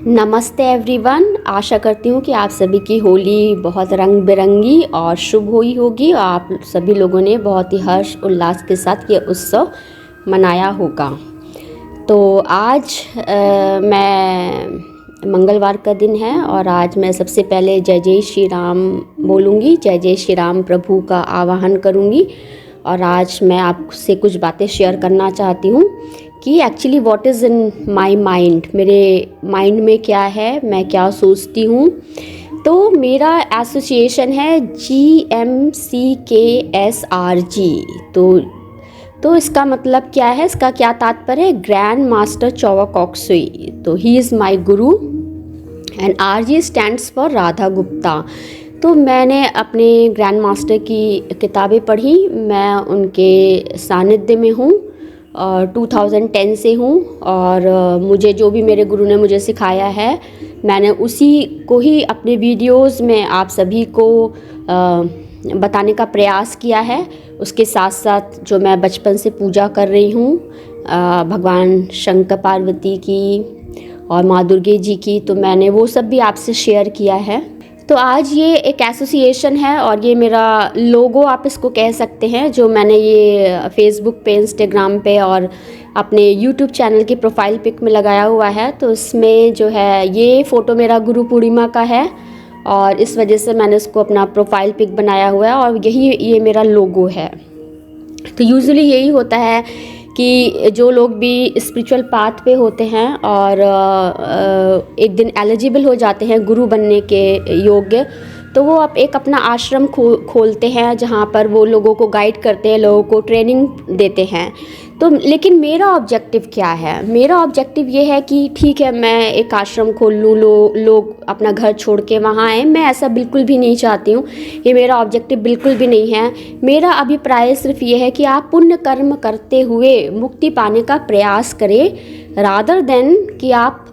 नमस्ते एवरीवन। आशा करती हूँ कि आप सभी की होली बहुत रंग बिरंगी और शुभ हुई होगी और आप सभी लोगों ने बहुत ही हर्ष उल्लास के साथ ये उत्सव मनाया होगा। तो आज मैं मंगलवार का दिन है और आज मैं सबसे पहले जय जय श्री राम बोलूँगी, जय जय श्री राम प्रभु का आवाहन करूँगी। और आज मैं आपसे कुछ बातें शेयर करना चाहती हूँ कि actually what is in my mind, मेरे माइंड में क्या है, मैं क्या सोचती हूँ। तो मेरा एसोसिएशन है GMCKSRG। तो इसका मतलब क्या है, इसका क्या तात्पर्य है? ग्रैंड मास्टर चौवा कॉक्सुई। तो he is my guru and RG stands for Radha Gupta. तो मैंने अपने ग्रैंड मास्टर की किताबें पढ़ी, मैं उनके सानिध्य में हूँ और 2010 से हूँ। और मुझे जो भी मेरे गुरु ने मुझे सिखाया है मैंने उसी को ही अपने वीडियोस में आप सभी को बताने का प्रयास किया है। उसके साथ साथ जो मैं बचपन से पूजा कर रही हूँ भगवान शंकर पार्वती की और माँ दुर्गे जी की, तो मैंने वो सब भी आपसे शेयर किया है। तो आज ये एक एसोसिएशन है और ये मेरा लोगो आप इसको कह सकते हैं, जो मैंने ये फेसबुक पे, इंस्टाग्राम पे और अपने यूट्यूब चैनल की प्रोफाइल पिक में लगाया हुआ है। तो इसमें जो है ये फ़ोटो मेरा गुरु पूर्णिमा का है और इस वजह से मैंने इसको अपना प्रोफाइल पिक बनाया हुआ है और यही ये मेरा लोगो है। तो यूजुअली यही होता है कि जो लोग भी स्पिरिचुअल पाथ पे होते हैं और एक दिन एलिजिबल हो जाते हैं गुरु बनने के योग्य, तो वो एक अपना आश्रम खोलते हैं जहाँ पर वो लोगों को गाइड करते हैं, लोगों को ट्रेनिंग देते हैं। तो लेकिन मेरा ऑब्जेक्टिव क्या है? मेरा ऑब्जेक्टिव ये है कि ठीक है मैं एक आश्रम खोल लूँ, लोग अपना घर छोड़ के वहाँ आए, मैं ऐसा बिल्कुल भी नहीं चाहती हूँ। ये मेरा ऑब्जेक्टिव बिल्कुल भी नहीं है। मेरा अभिप्राय सिर्फ ये है कि आप पुण्य कर्म करते हुए मुक्ति पाने का प्रयास करें, रादर देन कि आप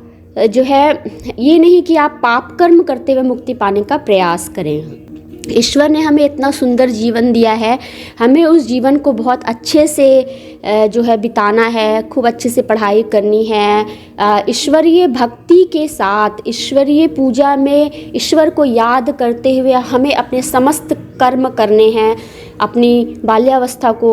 जो है ये नहीं कि आप पाप कर्म करते हुए मुक्ति पाने का प्रयास करें। ईश्वर ने हमें इतना सुंदर जीवन दिया है, हमें उस जीवन को बहुत अच्छे से जो है बिताना है, खूब अच्छे से पढ़ाई करनी है, ईश्वरीय भक्ति के साथ, ईश्वरीय पूजा में ईश्वर को याद करते हुए हमें अपने समस्त कर्म करने हैं, अपनी बाल्यावस्था को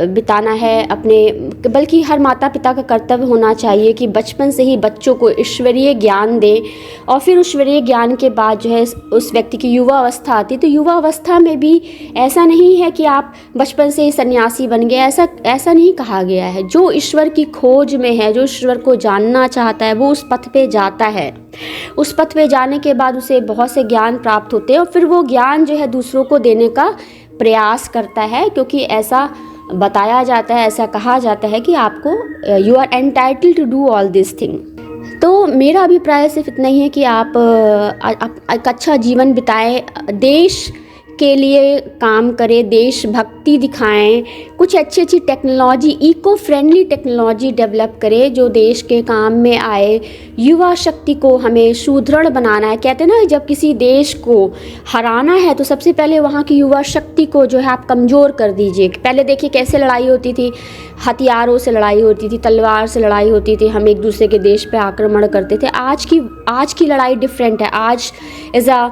बिताना है अपने। बल्कि हर माता पिता का कर्तव्य होना चाहिए कि बचपन से ही बच्चों को ईश्वरीय ज्ञान दें और फिर ईश्वरीय ज्ञान के बाद जो है उस व्यक्ति की युवा अवस्था आती। तो युवा अवस्था में भी ऐसा नहीं है कि आप बचपन से ही सन्यासी बन गए, ऐसा नहीं कहा गया है। जो ईश्वर की खोज में है, जो ईश्वर को जानना चाहता है, वो उस पथ पे जाता है। उस पथ पे जाने के बाद उसे बहुत से ज्ञान प्राप्त होते हैं और फिर वो ज्ञान जो है दूसरों को देने का प्रयास करता है, क्योंकि ऐसा बताया जाता है, ऐसा कहा जाता है कि आपको you are entitled to do all this thing. तो मेरा अभिप्राय सिर्फ इतना ही है कि आप एक अच्छा जीवन बिताएं, देश के लिए काम करें, देशभक्ति दिखाएं, कुछ अच्छी अच्छी technology, eco friendly technology develop करें जो देश के काम में आए। युवा शक्ति को हमें सुदृढ़ बनाना है। कहते हैं ना, जब किसी देश को हराना है तो सबसे पहले वहाँ की युवा शक्ति को जो है आप कमज़ोर कर दीजिए। पहले देखिए कैसे लड़ाई होती थी, हथियारों से लड़ाई होती थी, तलवार से लड़ाई होती थी, हम एक दूसरे के देश पे आक्रमण करते थे। आज की लड़ाई डिफरेंट है। आज is a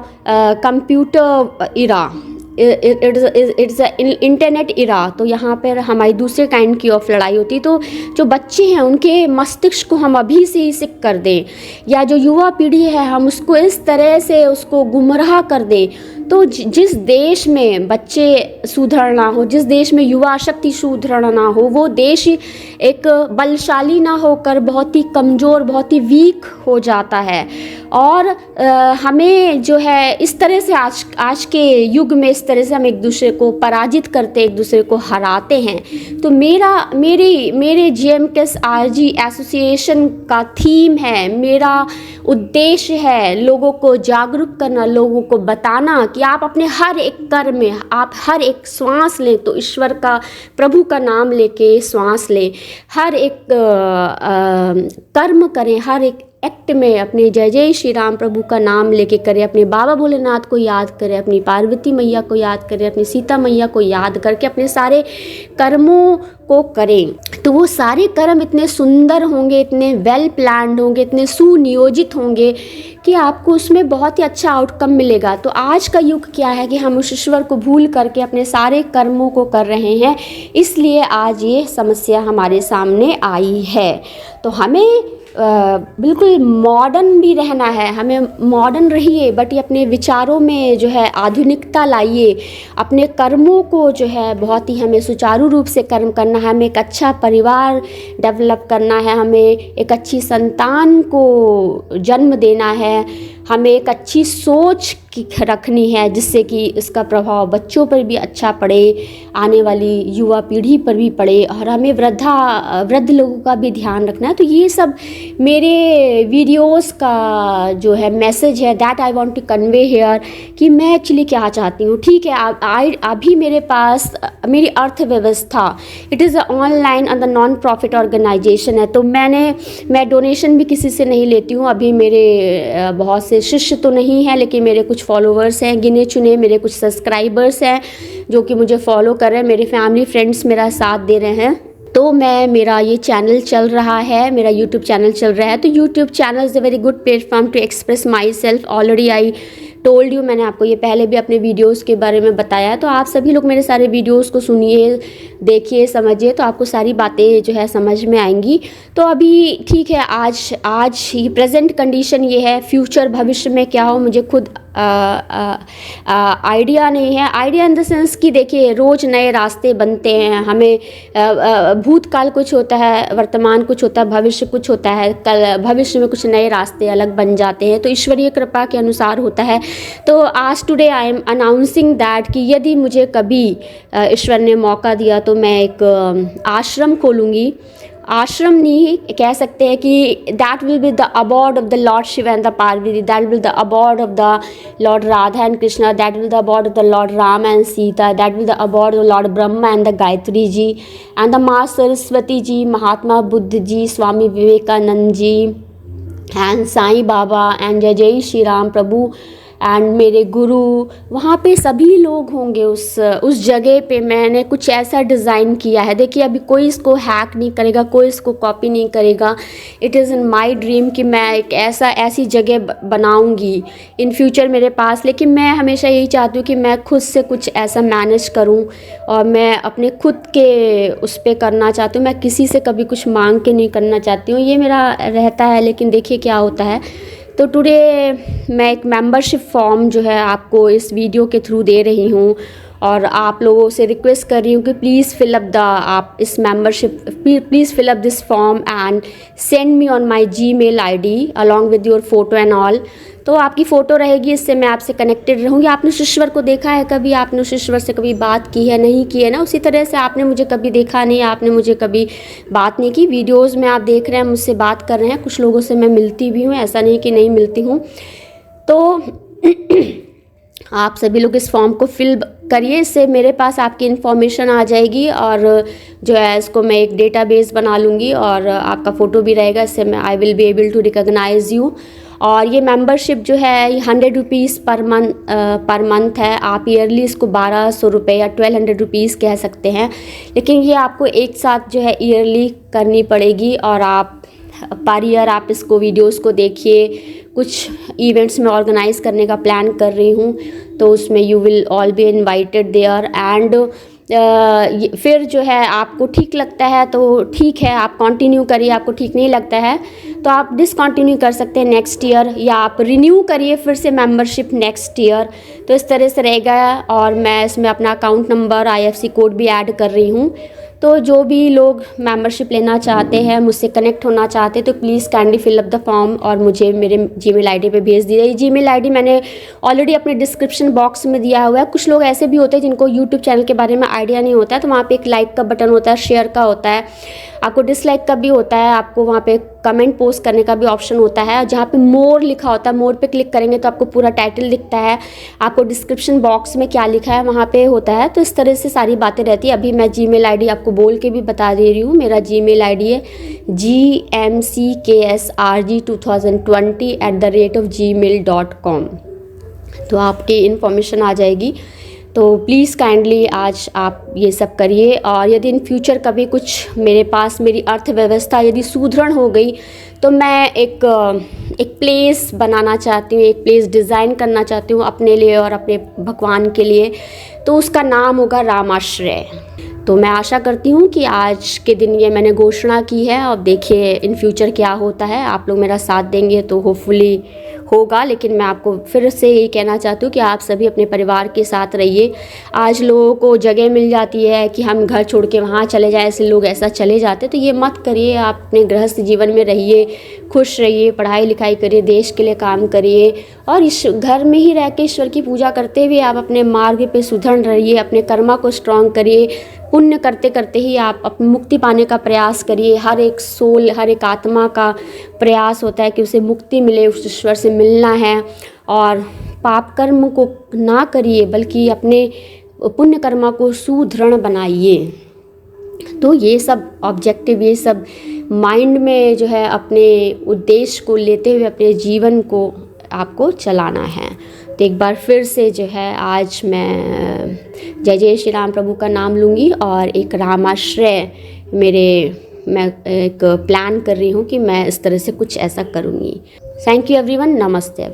computer era, it's internet era. तो यहाँ पर हमारी दूसरे काइंड की ऑफ लड़ाई होती। तो जो बच्चे हैं उनके मस्तिष्क को हम अभी से ही सिक कर दें, या जो युवा पीढ़ी है हम उसको इस तरह से उसको गुमराह कर दें। तो जिस देश में बच्चे सुधर ना हो, जिस देश में युवा शक्ति सुधर ना हो, वो देश एक बलशाली ना होकर बहुत ही कमज़ोर, बहुत ही वीक हो जाता है। और हमें जो है इस तरह से आज के युग में इस तरह से हम एक दूसरे को पराजित करते, एक दूसरे को हराते हैं। तो मेरे GMKSRG एसोसिएशन का थीम है, मेरा उद्देश्य है लोगों को जागरूक करना, लोगों को बताना कि आप अपने हर एक कर्म में, आप हर एक श्वास लें तो ईश्वर का, प्रभु का नाम लेके श्वास लें, हर एक कर्म करें, हर एक एक्ट में अपने जय जय श्री राम प्रभु का नाम लेके करें, अपने बाबा भोलेनाथ को याद करें, अपनी पार्वती मैया को याद करें, अपनी सीता मैया को याद करके अपने सारे कर्मों को करें, तो वो सारे कर्म इतने सुंदर होंगे, इतने वेल प्लान्ड होंगे, इतने सुनियोजित होंगे कि आपको उसमें बहुत ही अच्छा आउटकम मिलेगा। तो आज का युग क्या है कि हम उस ईश्वर को भूल करके अपने सारे कर्मों को कर रहे हैं, इसलिए आज ये समस्या हमारे सामने आई है। तो हमें बिल्कुल मॉडर्न भी रहना है, हमें मॉडर्न रहिए, बट ये अपने विचारों में जो है आधुनिकता लाइए, अपने कर्मों को जो है बहुत ही हमें सुचारू रूप से कर्म करना है, हमें एक अच्छा परिवार डेवलप करना है, हमें एक अच्छी संतान को जन्म देना है, हमें एक अच्छी सोच रखनी है जिससे कि इसका प्रभाव बच्चों पर भी अच्छा पड़े, आने वाली युवा पीढ़ी पर भी पड़े, और हमें वृद्ध लोगों का भी ध्यान रखना है। तो ये सब मेरे वीडियोस का जो है मैसेज है, that I want to convey here, कि मैं एक्चुअली क्या चाहती हूँ। ठीक है, अभी मेरे पास मेरी अर्थव्यवस्था, it is a online and the non profit organisation है, तो मैं डोनेशन भी किसी से नहीं लेती हूँ। अभी मेरे बहुत से शिष्य तो नहीं है, लेकिन मेरे कुछ फॉलोवर्स हैं, गिने चुने मेरे कुछ सब्सक्राइबर्स हैं जो कि मुझे फॉलो कर रहे हैं, मेरे फैमिली फ्रेंड्स मेरा साथ दे रहे हैं। तो मेरा ये चैनल चल रहा है, मेरा यूट्यूब चैनल चल रहा है। तो YouTube channel is a very good platform to express myself. Already I told you, मैंने आपको ये पहले भी अपने वीडियोस के बारे में बताया है। तो आप सभी लोग मेरे सारे वीडियोस को सुनिए, देखिए, समझिए, तो आपको सारी बातें जो है समझ में आएंगी। तो अभी ठीक है, आज ये प्रेजेंट कंडीशन ये है, फ्यूचर भविष्य में क्या हो मुझे खुद आइडिया नहीं है। आइडिया इन द सेंस कि देखिए, रोज़ नए रास्ते बनते हैं, हमें भूतकाल कुछ होता है, वर्तमान कुछ होता है, भविष्य कुछ होता है, कल भविष्य में कुछ नए रास्ते अलग बन जाते हैं, तो ईश्वरीय कृपा के अनुसार होता है। तो आज today I am announcing that कि यदि मुझे कभी ईश्वर ने मौका दिया तो मैं एक आश्रम खोलूँगी। आश्रम नहीं कह सकते हैं कि that will be the abode of the lord Shiv and the Parvati, that will the abode of the lord Radha and Krishna, that will the abode of the lord Ram and Sita, that will the abode of the lord Brahma and the Gayatri ji and the Maa Saraswati ji, Mahatma Buddha ji, Swami Vivekananda ji and Sai Baba and Jai Jai Shri Ram Prabhu and मेरे गुरु, वहाँ पे सभी लोग होंगे उस जगह पे। मैंने कुछ ऐसा डिज़ाइन किया है, देखिए अभी कोई इसको हैक नहीं करेगा, कोई इसको कॉपी नहीं करेगा। It is in my dream कि मैं एक ऐसी जगह बनाऊंगी इन फ्यूचर मेरे पास। लेकिन मैं हमेशा यही चाहती हूँ कि मैं खुद से कुछ ऐसा मैनेज करूँ, और मैं अपने खुद के उस पर करना चाहती हूँ, मैं किसी से कभी कुछ मांग के नहीं करना चाहती हूँ, ये मेरा रहता है। लेकिन देखिए क्या होता है। तो टुडे मैं एक मेंबरशिप फॉर्म जो है आपको इस वीडियो के थ्रू दे रही हूँ, और आप लोगों से रिक्वेस्ट कर रही हूँ कि please fill up this form and send me on my Gmail ID along with your photo and all. तो आपकी फ़ोटो रहेगी, इससे मैं आपसे कनेक्टेड रहूँगी। आपने उस ईश्वर को देखा है कभी? आपने उस ईश्वर से कभी बात की है? नहीं की है ना? उसी तरह से आपने मुझे कभी देखा नहीं, आपने मुझे कभी बात नहीं की। वीडियोज़ में आप देख रहे हैं, मुझसे बात कर रहे हैं, कुछ लोगों से मैं मिलती भी हूँ, ऐसा नहीं कि नहीं मिलती हूँ। तो आप सभी लोग इस फॉर्म को फिल करिए, इससे मेरे पास आपकी इन्फॉर्मेशन आ जाएगी, और जो है इसको मैं एक डेटाबेस बना लूँगी, और आपका फ़ोटो भी रहेगा, इससे मैं I will be able to recognise you. और ये मेंबरशिप जो है 100 रुपीज़ पर मंथ है। आप ईयरली इसको 1200 रुपये या 1200 रुपीज़ कह सकते हैं, लेकिन ये आपको एक साथ जो है ईयरली करनी पड़ेगी। और आप पर ईयर आप इसको वीडियोस को देखिए। कुछ इवेंट्स में ऑर्गेनाइज़ करने का प्लान कर रही हूँ, तो उसमें you will all be invited there. And फिर जो है आपको ठीक लगता है तो ठीक है, आप कंटिन्यू करिए, आपको ठीक नहीं लगता है तो आप डिसकंटिन्यू कर सकते हैं नेक्स्ट ईयर, या आप रिन्यू करिए फिर से मेंबरशिप नेक्स्ट ईयर। तो इस तरह से रहेगा। और मैं इसमें अपना अकाउंट नंबर, IFSC कोड भी ऐड कर रही हूँ। तो जो भी लोग मेंबरशिप लेना चाहते हैं, मुझसे कनेक्ट होना चाहते हैं, तो please kindly fill up the form और मुझे मेरे जीमेल आईडी पे भेज दीजिए। जीमेल आईडी मैंने ऑलरेडी अपने डिस्क्रिप्शन बॉक्स में दिया हुआ है। कुछ लोग ऐसे भी होते हैं जिनको यूट्यूब चैनल के बारे में आइडिया नहीं होता है, तो वहाँ पे एक लाइक का बटन होता है, शेयर का होता है, आपको डिसलाइक का भी होता है, आपको वहाँ पे कमेंट पोस्ट करने का भी ऑप्शन होता है। जहाँ पे मोर लिखा होता है, मोर पे क्लिक करेंगे तो आपको पूरा टाइटल दिखता है, आपको डिस्क्रिप्शन बॉक्स में क्या लिखा है वहाँ पे होता है। तो इस तरह से सारी बातें रहती है। अभी मैं जीमेल आईडी आपको आपको बोल के भी बता दे रही हूँ, मेरा जीमेल आईडी है gmcksrg2020@gmail.com। तो आपकी इन्फॉर्मेशन आ जाएगी। तो प्लीज़ काइंडली आज आप ये सब करिए। और यदि इन फ्यूचर कभी कुछ मेरे पास मेरी अर्थव्यवस्था यदि सुदृढ़ हो गई तो मैं एक प्लेस बनाना चाहती हूँ, एक प्लेस डिज़ाइन करना चाहती हूँ अपने लिए और अपने भगवान के लिए। तो उसका नाम होगा रामाश्रय। तो मैं आशा करती हूँ कि आज के दिन ये मैंने घोषणा की है। अब देखिए इन फ्यूचर क्या होता है, आप लोग मेरा साथ देंगे तो होपफुली होगा। लेकिन मैं आपको फिर से यही कहना चाहती हूँ कि आप सभी अपने परिवार के साथ रहिए। आज लोगों को जगह मिल जाती है कि हम घर छोड़ के वहाँ चले जाएं, ऐसे लोग ऐसा चले जाते, तो ये मत करिए। आप अपने गृहस्थ जीवन में रहिए, खुश रहिए, पढ़ाई लिखाई करिए, देश के लिए काम करिए और इस घर में ही रह के ईश्वर की पूजा करते हुए आप अपने मार्ग पे सुदृढ़ रहिए, अपने कर्मा को स्ट्रॉन्ग करिए। पुण्य करते करते ही आप अपनी मुक्ति पाने का प्रयास करिए। हर एक सोल, हर एक आत्मा का प्रयास होता है कि उसे मुक्ति मिले, उस ईश्वर से मिलना है। और पाप कर्म को ना करिए बल्कि अपने पुण्य कर्मा को सुदृढ़ बनाइए। तो ये सब ऑब्जेक्टिव, ये सब माइंड में जो है अपने उद्देश्य को लेते हुए अपने जीवन को आपको चलाना है। तो एक बार फिर से जो है आज मैं जय जय श्री राम प्रभु का नाम लूँगी और एक रामाश्रय मैं एक प्लान कर रही हूँ कि मैं इस तरह से कुछ ऐसा करूँगी। Thank you everyone. नमस्ते।